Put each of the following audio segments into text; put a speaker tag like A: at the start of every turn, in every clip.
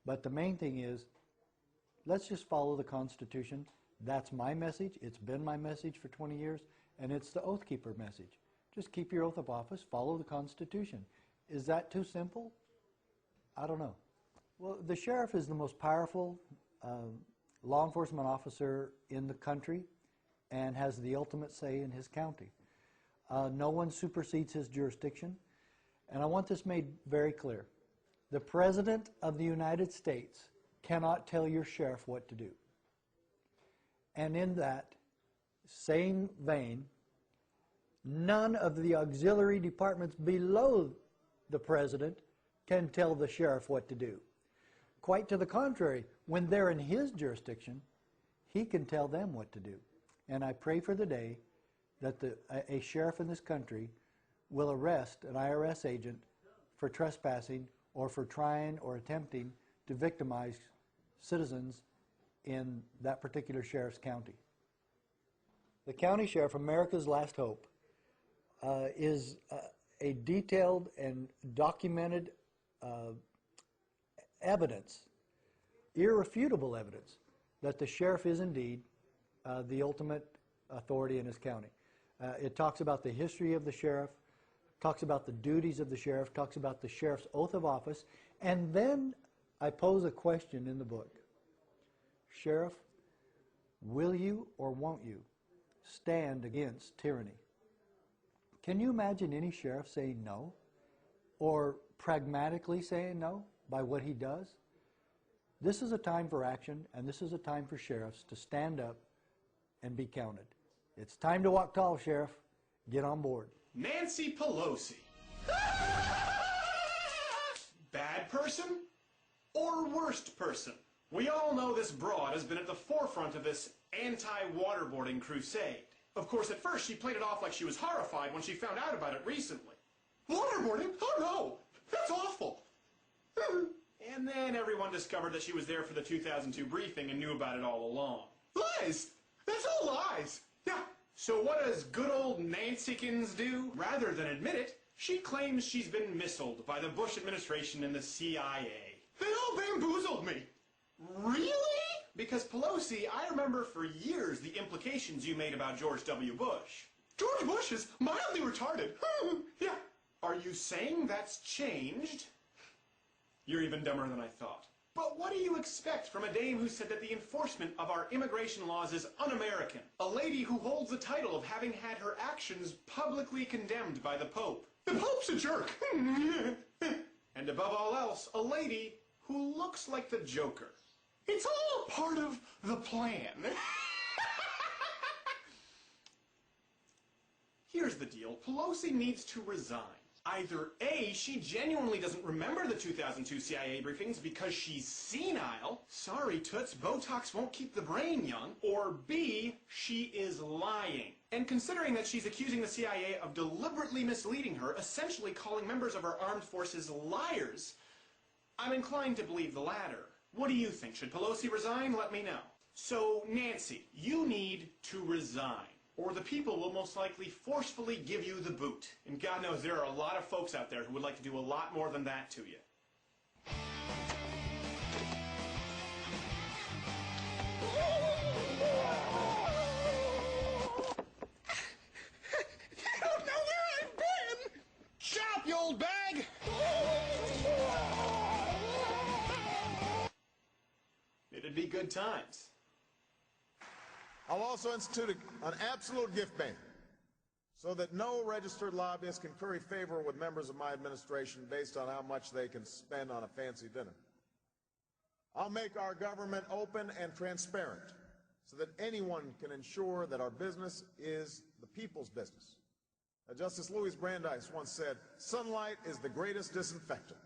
A: But the main thing is, let's just follow the Constitution. That's my message. It's been my message for 20 years, and it's the Oath Keeper message. Just keep your oath of office, follow the Constitution. Is that too simple? I don't know. Well, the sheriff is the most powerful law enforcement officer in the country and has the ultimate say in his county. No one supersedes his jurisdiction. And I want this made very clear. The President of the United States cannot tell your sheriff what to do. And in that same vein, none of the auxiliary departments below the President can tell the sheriff what to do. Quite to the contrary, when they're in his jurisdiction, he can tell them what to do. And I pray for the day that a sheriff in this country will arrest an IRS agent for trespassing or for trying or attempting to victimize citizens in that particular sheriff's county. The county sheriff, America's last hope, is a detailed and documented evidence, irrefutable evidence, that the sheriff is indeed the ultimate authority in his county. It talks about the history of the sheriff, talks about the duties of the sheriff, talks about the sheriff's oath of office, and then I pose a question in the book. Sheriff, will you or won't you stand against tyranny? Can you imagine any sheriff saying no, or pragmatically saying no by what he does? This is a time for action, and this is a time for sheriffs to stand up and be counted. It's time to walk tall, Sheriff. Get on board.
B: Nancy Pelosi. Bad person or worst person? We all know this broad has been at the forefront of this anti-waterboarding crusade. Of course, at first she played it off like she was horrified when she found out about it recently. Waterboarding? Oh no, that's awful. And then everyone discovered that she was there for the 2002 briefing and knew about it all along. Lies! That's all lies! Yeah. So what does good old Nancykins do? Rather than admit it, she claims she's been missiled by the Bush administration and the CIA. They all bamboozled me. Really? Because Pelosi, I remember for years the implications you made about George W. Bush. George Bush is mildly retarded. Yeah. Are you saying that's changed? You're even dumber than I thought. But what do you expect from a dame who said that the enforcement of our immigration laws is un-American? A lady who holds the title of having had her actions publicly condemned by the Pope. The Pope's a jerk! And above all else, a lady who looks like the Joker. It's all part of the plan. Here's the deal. Pelosi needs to resign. Either A, she genuinely doesn't remember the 2002 CIA briefings because she's senile. Sorry, Toots, Botox won't keep the brain young. Or B, she is lying. And considering that she's accusing the CIA of deliberately misleading her, essentially calling members of our armed forces liars, I'm inclined to believe the latter. What do you think? Should Pelosi resign? Let me know. So, Nancy, you need to resign, or the people will most likely forcefully give you the boot. And God knows there are a lot of folks out there who would like to do a lot more than that to you.
C: You don't know where I've been!
B: Shut up, you old bag! It'd be good times.
D: I'll also institute an absolute gift ban so that no registered lobbyist can curry favor with members of my administration based on how much they can spend on a fancy dinner. I'll make our government open and transparent so that anyone can ensure that our business is the people's business. Justice Louis Brandeis once said, "Sunlight is the greatest disinfectant."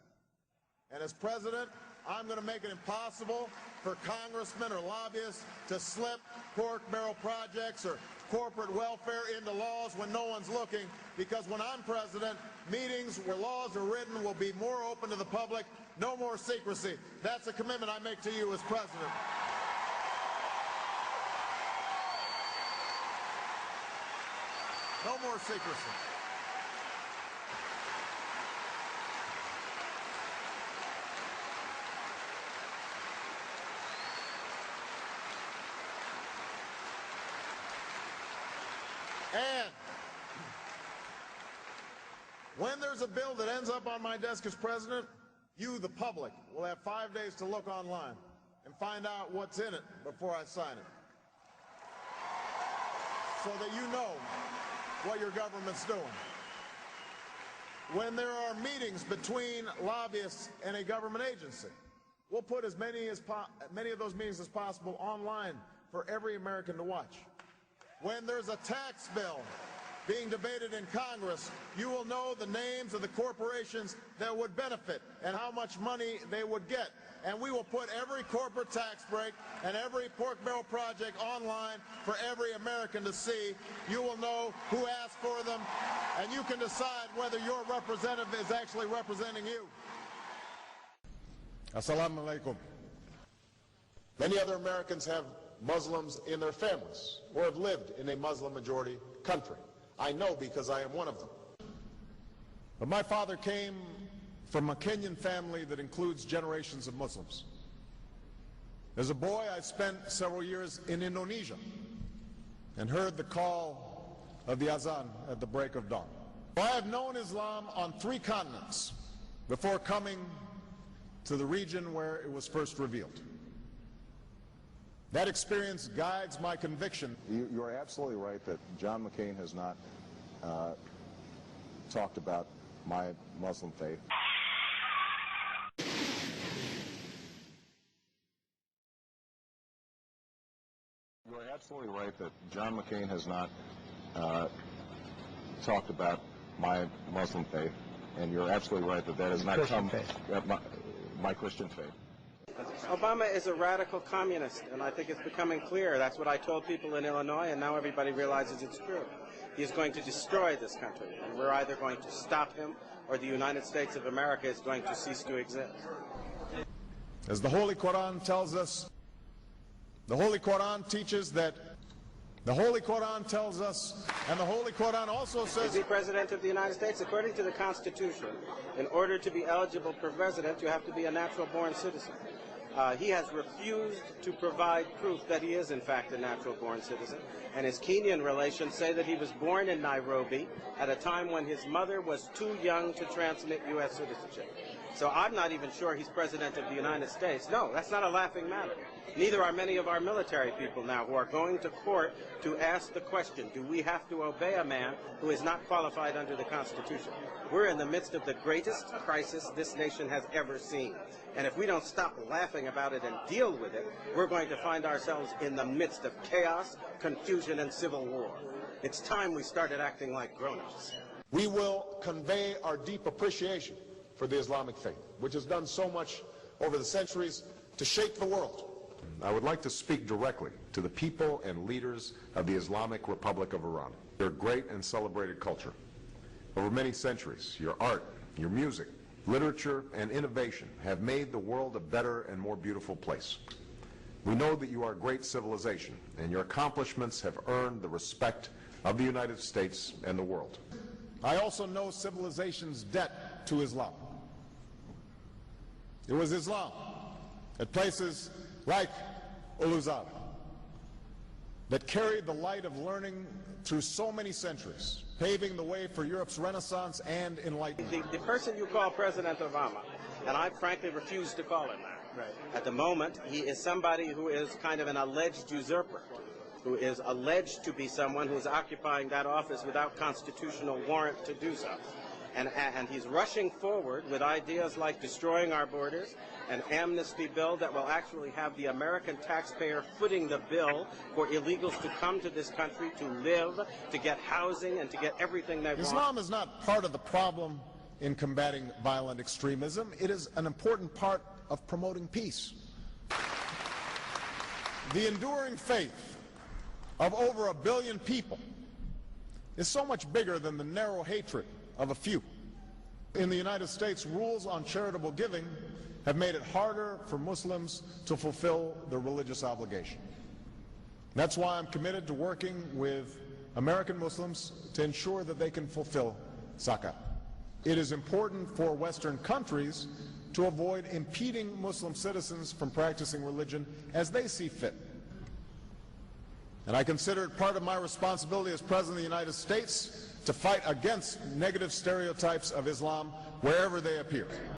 D: And as president, I'm going to make it impossible for congressmen or lobbyists to slip pork barrel projects or corporate welfare into laws when no one's looking, because when I'm president, meetings where laws are written will be more open to the public, no more secrecy. That's a commitment I make to you as president. No more secrecy. And when there's a bill that ends up on my desk as president, you, the public, will have 5 days to look online and find out what's in it before I sign it, so that you know what your government's doing. When there are meetings between lobbyists and a government agency, we'll put as many of those meetings as possible online for every American to watch. When there's a tax bill being debated in Congress, you will know the names of the corporations that would benefit and how much money they would get. And we will put every corporate tax break and every pork barrel project online for every American to see. You will know who asked for them, and you can decide whether your representative is actually representing you. Assalamu alaikum. Many other Americans have Muslims in their families or have lived in a Muslim-majority country. I know because I am one of them. But my father came from a Kenyan family that includes generations of Muslims. As a boy, I spent several years in Indonesia and heard the call of the azan at the break of dawn. I have known Islam on 3 continents before coming to the region where it was first revealed. That experience guides my conviction.
E: You are absolutely right that John McCain has not talked about my Muslim faith. You are absolutely right that John McCain has not talked about my Muslim faith, and you're absolutely right that that has not come my Christian faith.
F: Obama is a radical communist, and I think it's becoming clear. That's what I told people in Illinois, and now everybody realizes it's true. He's going to destroy this country, and we're either going to stop him or the United States of America is going to cease to exist.
D: As the Holy Quran tells us, the Holy Quran teaches that, the Holy Quran tells us, and the Holy Quran also says...
F: Is he President of the United States? According to the Constitution, in order to be eligible for president, you have to be a natural-born citizen. He has refused to provide proof that he is, in fact, a natural-born citizen, and his Kenyan relations say that he was born in Nairobi at a time when his mother was too young to transmit U.S. citizenship. So I'm not even sure he's President of the United States. No, that's not a laughing matter. Neither are many of our military people now who are going to court to ask the question, do we have to obey a man who is not qualified under the Constitution? We're in the midst of the greatest crisis this nation has ever seen. And if we don't stop laughing about it and deal with it, we're going to find ourselves in the midst of chaos, confusion, and civil war. It's time we started acting like grown-ups.
D: We will convey our deep appreciation for the Islamic faith, which has done so much over the centuries to shape the world.
E: I would like to speak directly to the people and leaders of the Islamic Republic of Iran. Their great and celebrated culture. Over many centuries, your art, your music, literature, and innovation have made the world a better and more beautiful place. We know that you are a great civilization, and your accomplishments have earned the respect of the United States and the world.
D: I also know civilization's debt to Islam. It was Islam at places like Uluzar that carried the light of learning through so many centuries, paving the way for Europe's Renaissance and Enlightenment.
F: The person you call President Obama, and I frankly refuse to call him that. Right. At the moment, he is somebody who is kind of an alleged usurper, who is alleged to be someone who is occupying that office without constitutional warrant to do so. And he's rushing forward with ideas like destroying our borders, an amnesty bill that will actually have the American taxpayer footing the bill for illegals to come to this country to live, to get housing, and to get everything they want.
D: Islam is not part of the problem in combating violent extremism. It is an important part of promoting peace. The enduring faith of over 1 billion people is so much bigger than the narrow hatred of a few. In the United States, rules on charitable giving have made it harder for Muslims to fulfill their religious obligation. That's why I'm committed to working with American Muslims to ensure that they can fulfill zakat. It is important for Western countries to avoid impeding Muslim citizens from practicing religion as they see fit. And I consider it part of my responsibility as President of the United States to fight against negative stereotypes of Islam wherever they appear.